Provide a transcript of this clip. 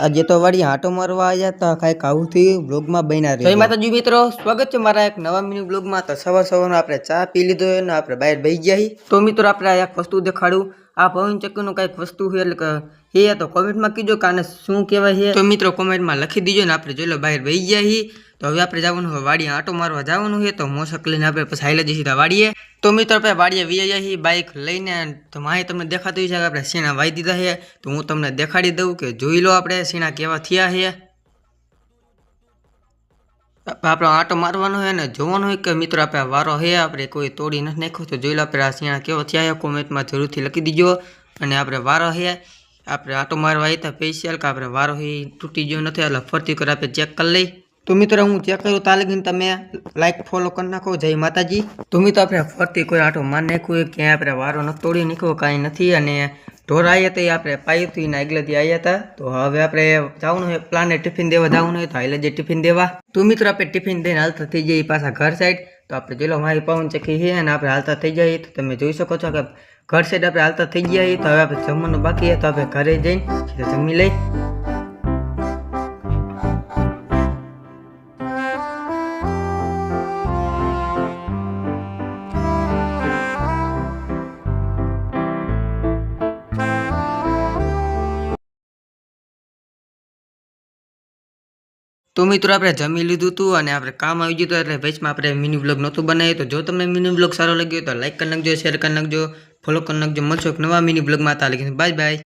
આજે તો વાડી આંટો મારવા આવ્યા તો કાંઈક આવું થયું બ્લોગમાં બન્યા રહી. જય માતાજી મિત્રો, સ્વાગત છે મારા એક નવા મિની બ્લોગમાં. તો સવારનો આપણે ચા પી લીધો અને આપણે બહાર બેસી ગયા છીએ. તો મિત્રો આપણે એક વસ્તુ દેખાડું. આ પવન ચક્કીનું કંઈક વસ્તુ છે, એટલે કે એ તો કોમેન્ટમાં કીજો કે આને શું કહેવાય છે. તો મિત્રો કોમેન્ટમાં લખી દીજો ને આપણે જોઈ લો બહાર બેસી ગયા છીએ. તો હવે આપણે જવાનું હોય વાડીએ આંટો મારવા જવાનું છે. તો મોસક લઈને આપણે પછી હાઈલે જઈએ સીધા વાડીએ. તો મિત્રો આપણે વાડીએ વી આવ્યા છીએ બાઇક લઈને. તો માહી તમને દેખાતું છે કે આપણે સીણા વાઈ દીધા છે. તો હું તમને દેખાડી દઉં કે જોઈ લો આપણે સીણા કેવા થયા છે. આપણે આંટો મારવાનો છે ને જોવાનું હોય કે મિત્રો આપણે વારો છે આપણે કોઈ તોડી નથી નાખ્યો. તો જોઈ લો આપણે આ સીણા કેવા થયા છે, કોમેન્ટમાં જરૂરથી લખી દીજો. અને આપણે વારો છે આપણે આંટો મારવા આવ્યા હતા સ્પેશિયલ કે આપણે વારો એ તૂટી ગયો નથી, એટલે ફરતી કરી આપણે ચેક કરી લઈ. તો મિત્રો હું ચેક કરું ત્યાં લગીને તમે લાઈક ફોલો કરી નાખો. જય માતાજી. તો મિત્રો આપણે ફરતી કોઈ આંટો મારી નાખ્યું, ક્યાંય આપણે વારો નથી તોડી નાખ્યો, કાંઈ નથી. અને ઢોર આવ્યા હતા એ આપણે પાયું હતું એના આગલેથી આવ્યા હતા. તો હવે આપણે જવાનું હોય પ્લાને ટિફિન દેવા જવાનું હોય તો હાલે જે ટિફિન દેવા. તો મિત્રો આપણે ટિફિન દઈને હાલતા થઈ જઈએ પાછા ઘર સાઈડ. તો આપણે જોઈ લો મારી પવન ચક્કી છે અને આપણે હાલતા થઈ જઈએ. તો તમે જોઈ શકો છો કે ઘર સાઈડ આપણે હાલતા થઈ ગયા. તો હવે આપણે જમવાનું બાકી છે, તો આપણે ઘરે જઈને જમી લઈ. તો મિત્રો આપણે જમી લીધું હતું અને આપણે કામ આવી ગયું હતું, એટલે વચમાં આપણે મિની બ્લોગ નહોતું બનાવ્યું. તો જો તમને મિની બ્લોગ સારો લાગ્યો તો લાઈક કરી નાખજો, શેર કરી નાખજો, ફોલો કરી નાખજો. મળશો એક નવા મિની બ્લોગમાં. Bye bye.